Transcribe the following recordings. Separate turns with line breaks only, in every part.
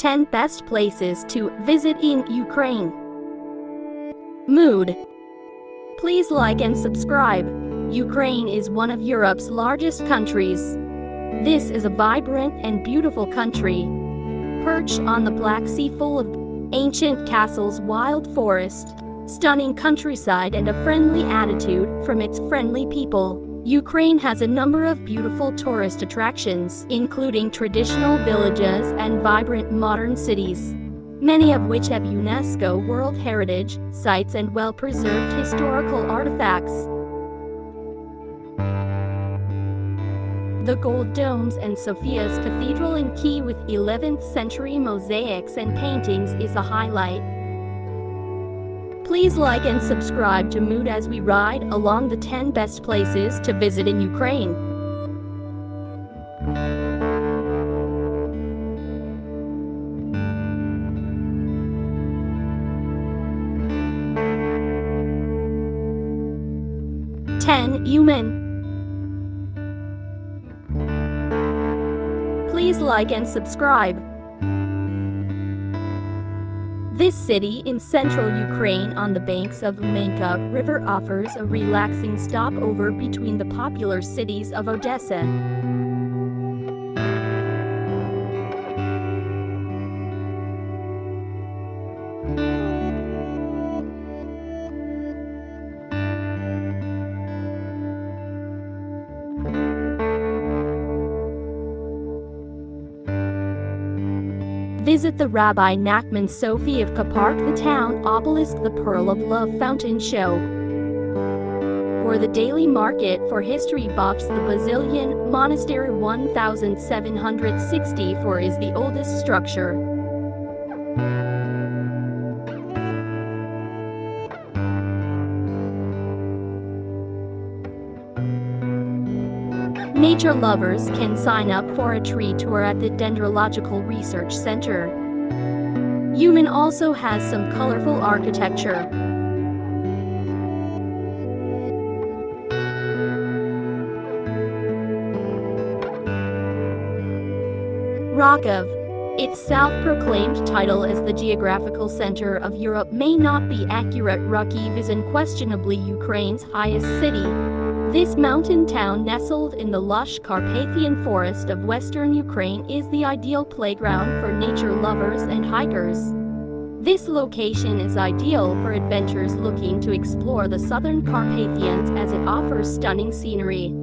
10 best places to visit in Ukraine. Mood. Please like and subscribe. Ukraine is one of Europe's largest countries. This is a vibrant and beautiful country, perched on the Black Sea, full of ancient castles, wild forest, stunning countryside, and a friendly attitude from its friendly people. Ukraine has a number of beautiful tourist attractions, including traditional villages and vibrant modern cities, many of which have UNESCO World Heritage sites and well-preserved historical artifacts. The Gold Domes and Sophia's Cathedral in Kyiv with 11th century mosaics and paintings is a highlight. Please like and subscribe to Mood as we ride along the 10 best places to visit in Ukraine. Human. Please like and subscribe. This city in central Ukraine on the banks of Umenka River offers a relaxing stopover between the popular cities of Odessa, visit the Rabbi Nachman Sofievka Park, the town obelisk, the Pearl of Love fountain show, or the daily market for history buffs. The Basilian Monastery 1764 is the oldest structure. Nature lovers can sign up for a tree tour at the Dendrological Research Center. Uman also has some colorful architecture. Rakov. Its self-proclaimed title as the geographical center of Europe may not be accurate. Rakov is unquestionably Ukraine's highest city. This mountain town, nestled in the lush Carpathian forest of western Ukraine, is the ideal playground for nature lovers and hikers. This location is ideal for adventurers looking to explore the southern Carpathians, as it offers stunning scenery.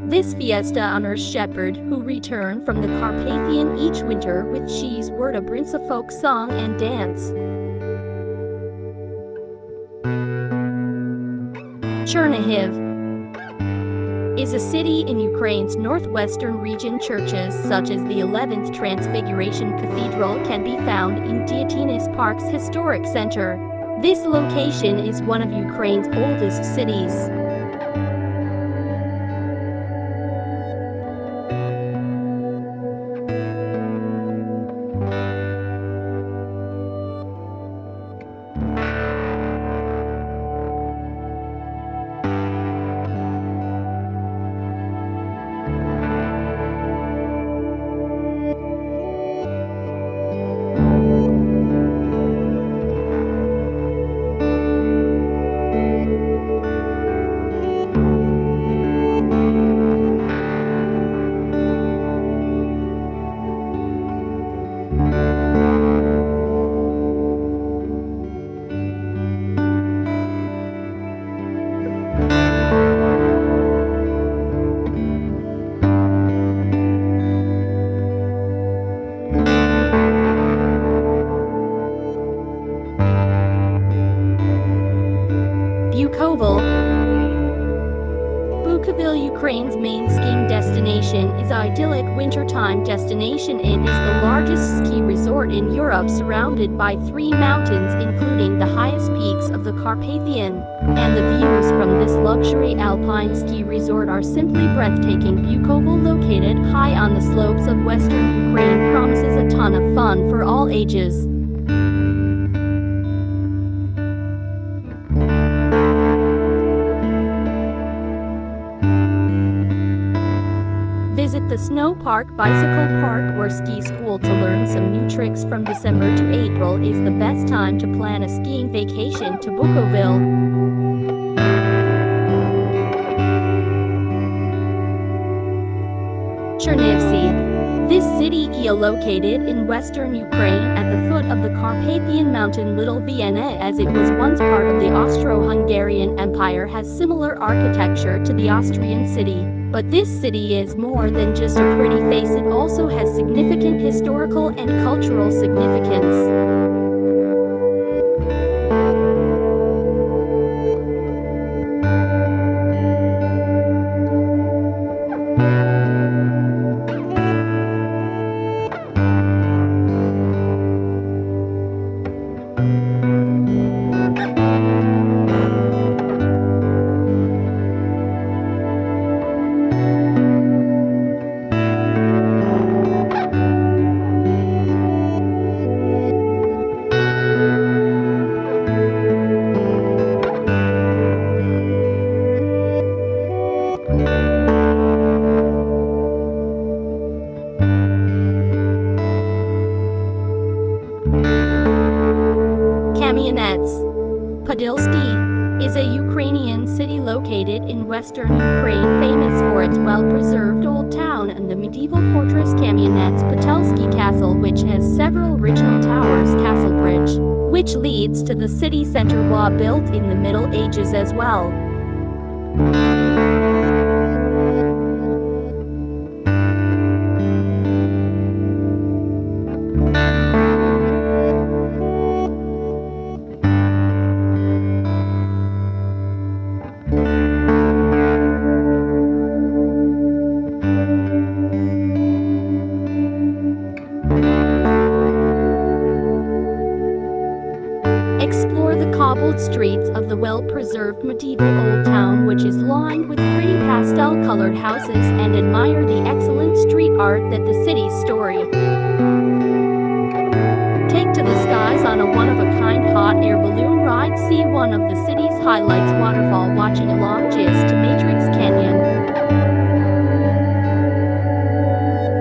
This fiesta honors shepherds who return from the Carpathian each winter with cheese word, a brings a folk song and dance. Chernihiv is a city in Ukraine's northwestern region. Churches such as the 11th Transfiguration Cathedral can be found in Dyatinys Park's historic center. This location is one of Ukraine's oldest cities. Bukovyl, Ukraine's main skiing destination, is an idyllic wintertime destination. It is the largest ski resort in Europe, surrounded by 3 mountains, including the highest peaks of the Carpathian. And the views from this luxury alpine ski resort are simply breathtaking. Bukovyl, located high on the slopes of western Ukraine, promises a ton of fun for all ages. Visit the Snow Park Bicycle Park or Ski School to learn some new tricks. From December to April is the best time to plan a skiing vacation to Bukovyl. Chernivtsi. This city is located in western Ukraine at the foot of the Carpathian Mountain. Little Vienna, as it was once part of the Austro-Hungarian Empire, has similar architecture to the Austrian city. But this city is more than just a pretty face, it also has significant historical and cultural significance. Podilsky is a Ukrainian city located in western Ukraine, famous for its well-preserved old town and the medieval fortress Kamyanets-Podilsky Castle, which has several original towers. Castle Bridge, which leads to the city center, was built in the Middle Ages as well. Explore the cobbled streets of the well-preserved medieval old town, which is lined with pretty pastel-colored houses, and admire the excellent street art that the city's story. Take to the skies on a one-of-a-kind hot air balloon ride. See one of the city's highlights, waterfall watching along Gist to Matrix Canyon.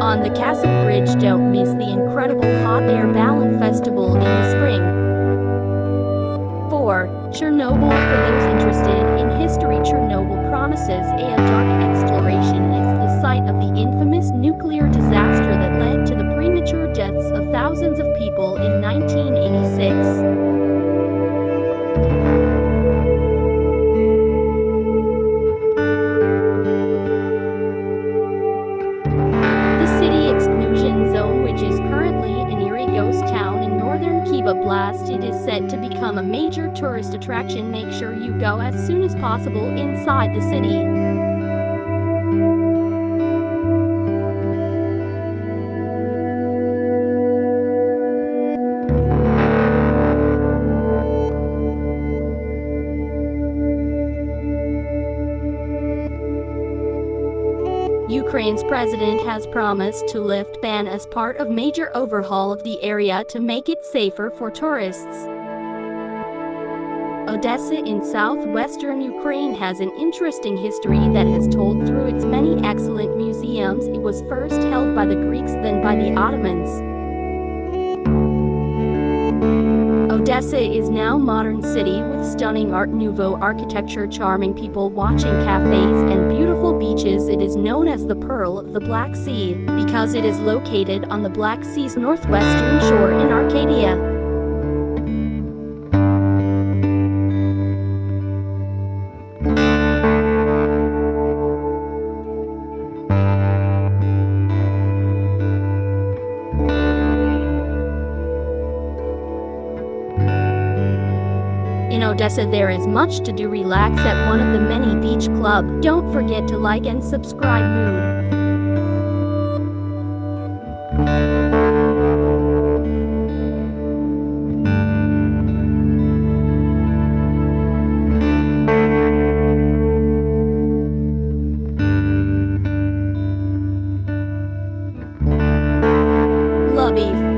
On the Castle Bridge, don't miss the incredible hot air balloon festival in the spring. 4. Chernobyl. For those interested in history, Chernobyl promises a dark exploration. It's the site of the infamous nuclear disaster that led to the premature deaths of thousands of people in 1986. It is said to become a major tourist attraction. Make sure you go as soon as possible inside the city. Ukraine's president has promised to lift ban as part of major overhaul of the area to make it safer for tourists. Odessa in southwestern Ukraine has an interesting history that is told through its many excellent museums. It was first held by the Greeks, then by the Ottomans. Odessa is now a modern city with stunning Art Nouveau architecture, charming people watching cafes, and beautiful beaches. It is known as the Pearl of the Black Sea because it is located on the Black Sea's northwestern shore in Arcadia. In Odessa there is much to do. Relax at one of the many beach club. Don't forget to like and subscribe. Mood. Lviv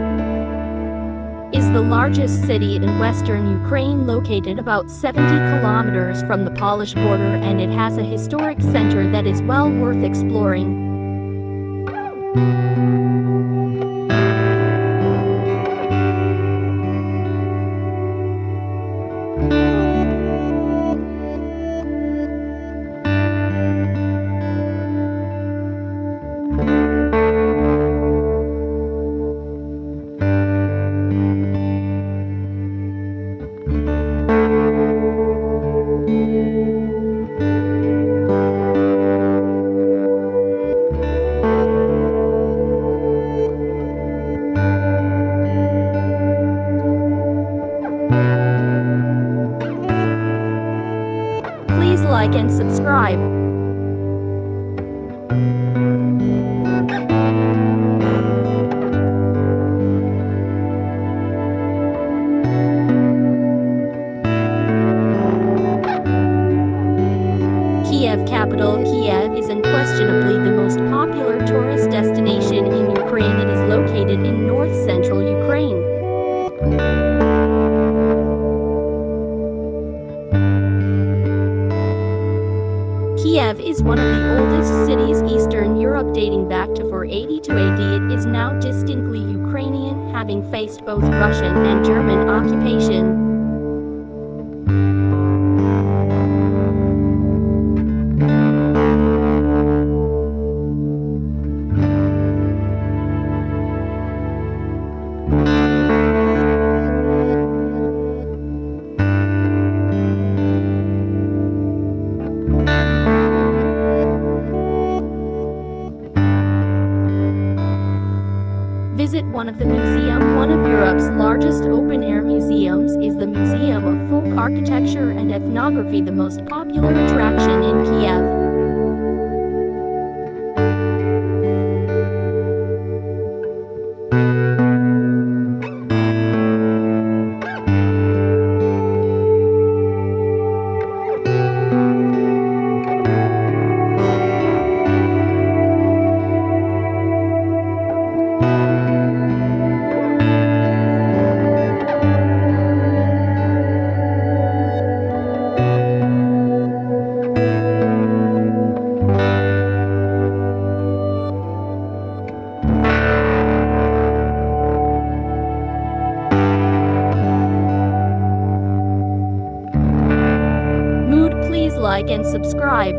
is the largest city in western Ukraine, located about 70 kilometers from the Polish border, and it has a historic center that is well worth exploring. Please like and subscribe. Kiev capital. Kiev is unquestionably the most popular tourist destination in Ukraine. It is located in north-central Ukraine. Kiev is one of the oldest cities Eastern Europe, dating back to 482 AD. It is now distinctly Ukrainian, having faced both Russian and German occupation. Visit one of the museum. One of Europe's largest open-air museums is the Museum of Folk Architecture and Ethnography, the most popular attraction in Kiev. Please like and subscribe.